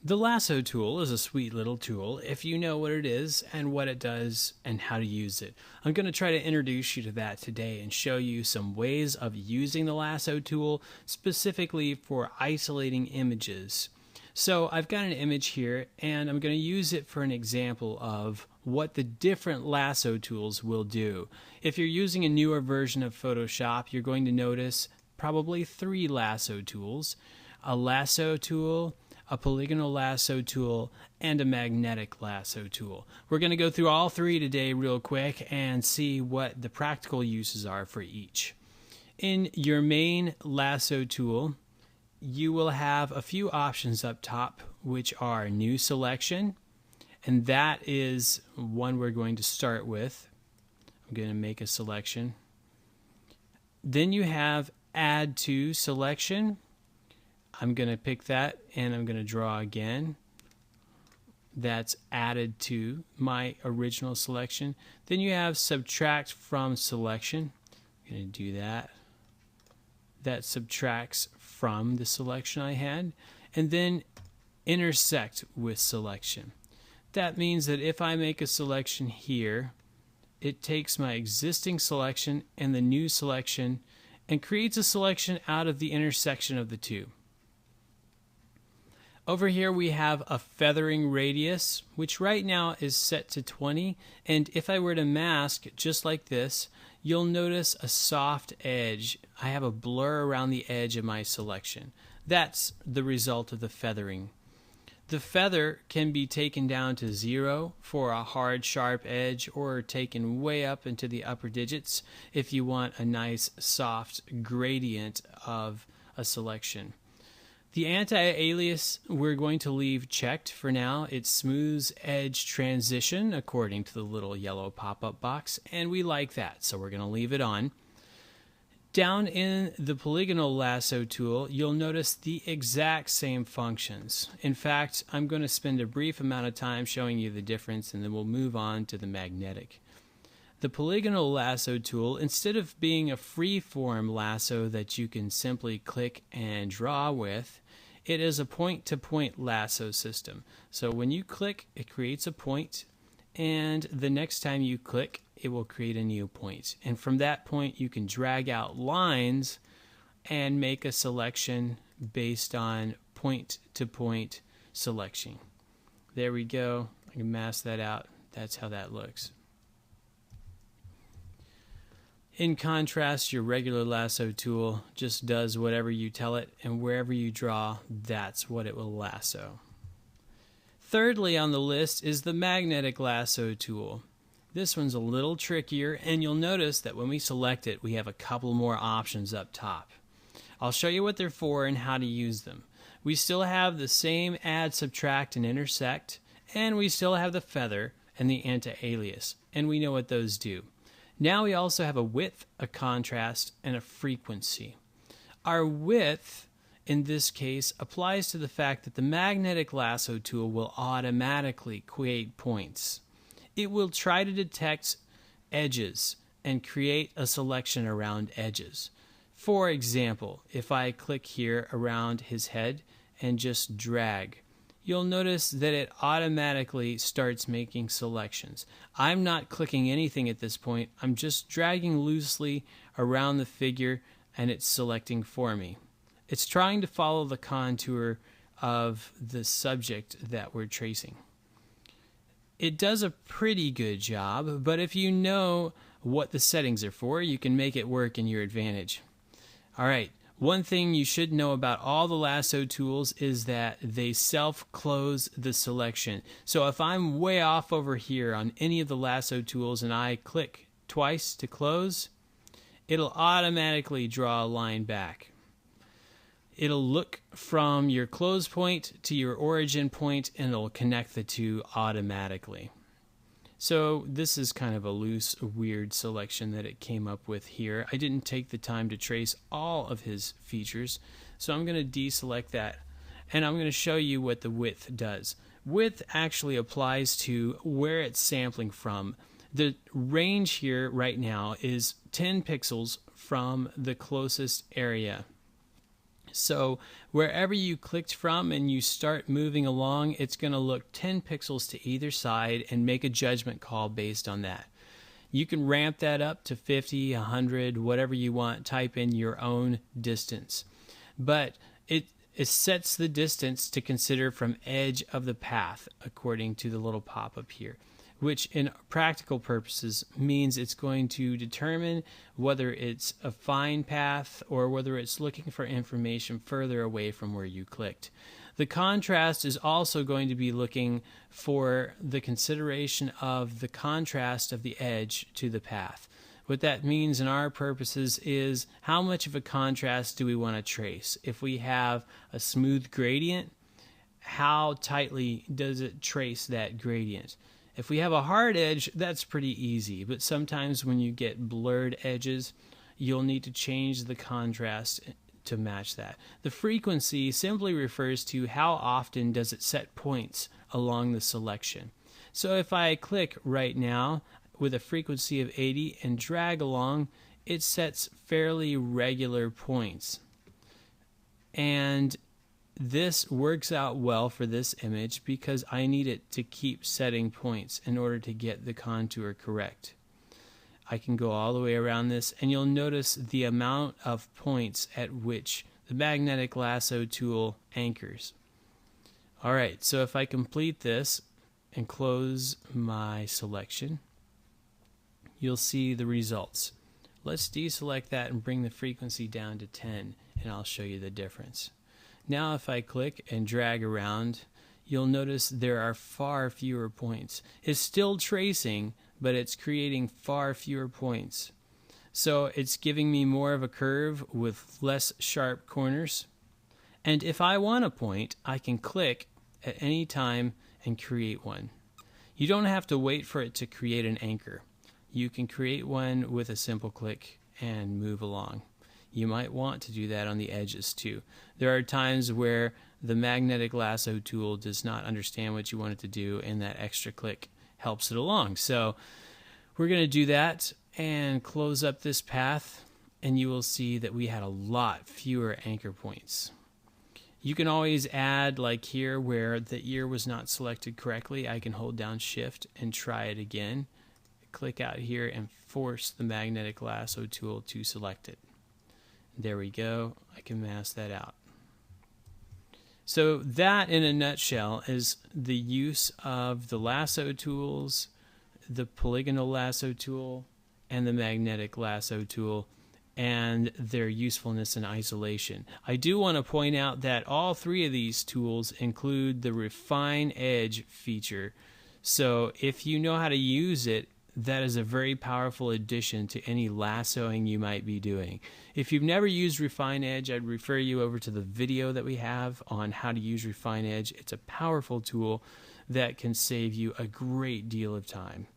The lasso tool is a sweet little tool if you know what it is and what it does and how to use it. I'm going to try to introduce you to that today and show you some ways of using the lasso tool specifically for isolating images. So I've got an image here and I'm going to use it for an example of what the different lasso tools will do. If you're using a newer version of Photoshop, you're going to notice probably 3 lasso tools: a lasso tool, a polygonal lasso tool, and a magnetic lasso tool. We're going to go through all 3 today real quick and see what the practical uses are for each. In your main lasso tool, you will have a few options up top, which are new selection, and that is one we're going to start with. I'm going to make a selection. Then you have add to selection. I'm going to pick that and I'm going to draw again. That's added to my original selection. Then you have subtract from selection. I'm going to do that. That subtracts from the selection I had. And then intersect with selection. That means that if I make a selection here, it takes my existing selection and the new selection and creates a selection out of the intersection of the two. Over here we have a feathering radius, which right now is set to 20, and if I were to mask just like this, you'll notice a soft edge. I have a blur around the edge of my selection. That's the result of the feathering. The feather can be taken down to 0 for a hard, sharp edge, or taken way up into the upper digits if you want a nice, soft gradient of a selection. The anti-alias we're going to leave checked for now. It smooths edge transition according to the little yellow pop-up box, and we like that, so we're going to leave it on. Down in the polygonal lasso tool, you'll notice the exact same functions. In fact, I'm going to spend a brief amount of time showing you the difference, and then we'll move on to the magnetic. The polygonal lasso tool, instead of being a free-form lasso that you can simply click and draw with, it is a point-to-point lasso system. So when you click, it creates a point, and the next time you click, it will create a new point. And from that point, you can drag out lines and make a selection based on point-to-point selection. There we go. I can mask that out. That's how that looks. In contrast, your regular lasso tool just does whatever you tell it, and wherever you draw, that's what it will lasso. Thirdly on the list is the magnetic lasso tool. This one's a little trickier, and you'll notice that when we select it, we have a couple more options up top. I'll show you what they're for and how to use them. We still have the same add, subtract, and intersect, and we still have the feather and the anti-alias, and we know what those do. Now we also have a width, a contrast, and a frequency. Our width, in this case, applies to the fact that the magnetic lasso tool will automatically create points. It will try to detect edges and create a selection around edges. For example, if I click here around his head and just drag, you'll notice that it automatically starts making selections. I'm not clicking anything at this point. I'm just dragging loosely around the figure and it's selecting for me. It's trying to follow the contour of the subject that we're tracing. It does a pretty good job, but if you know what the settings are for, you can make it work in your advantage. All right. One thing you should know about all the lasso tools is that they self-close the selection. So if I'm way off over here on any of the lasso tools and I click twice to close, it'll automatically draw a line back. It'll look from your close point to your origin point and it'll connect the two automatically. So this is kind of a loose, weird selection that it came up with here. I didn't take the time to trace all of his features, so I'm going to deselect that. And I'm going to show you what the width does. Width actually applies to where it's sampling from. The range here right now is 10 pixels from the closest area. So wherever you clicked from and you start moving along, it's going to look 10 pixels to either side and make a judgment call based on that. You can ramp that up to 50, 100, whatever you want. Type in your own distance. But it sets the distance to consider from edge of the path according to the little pop-up here, which in practical purposes means it's going to determine whether it's a fine path or whether it's looking for information further away from where you clicked. The contrast is also going to be looking for the consideration of the contrast of the edge to the path. What that means in our purposes is how much of a contrast do we want to trace? If we have a smooth gradient, how tightly does it trace that gradient? If we have a hard edge, that's pretty easy, but sometimes when you get blurred edges, you'll need to change the contrast to match that. The frequency simply refers to how often does it set points along the selection. So if I click right now with a frequency of 80 and drag along, it sets fairly regular points. And this works out well for this image because I need it to keep setting points in order to get the contour correct. I can go all the way around this, and you'll notice the amount of points at which the magnetic lasso tool anchors. Alright, so if I complete this and close my selection, you'll see the results. Let's deselect that and bring the frequency down to 10, and I'll show you the difference. Now if I click and drag around, you'll notice there are far fewer points. It's still tracing, but it's creating far fewer points. So it's giving me more of a curve with less sharp corners. And if I want a point, I can click at any time and create one. You don't have to wait for it to create an anchor. You can create one with a simple click and move along. You might want to do that on the edges too. There are times where the magnetic lasso tool does not understand what you want it to do, and that extra click helps it along. So we're going to do that and close up this path, and you will see that we had a lot fewer anchor points. You can always add, like here where the ear was not selected correctly, I can hold down Shift and try it again. Click out here and force the magnetic lasso tool to select it. There we go. I can mask that out. So that in a nutshell is the use of the lasso tools, the polygonal lasso tool, and the magnetic lasso tool, and their usefulness in isolation. I do want to point out that all three of these tools include the refine edge feature. So if you know how to use it, that is a very powerful addition to any lassoing you might be doing. If you've never used Refine Edge, I'd refer you over to the video that we have on how to use Refine Edge. It's a powerful tool that can save you a great deal of time.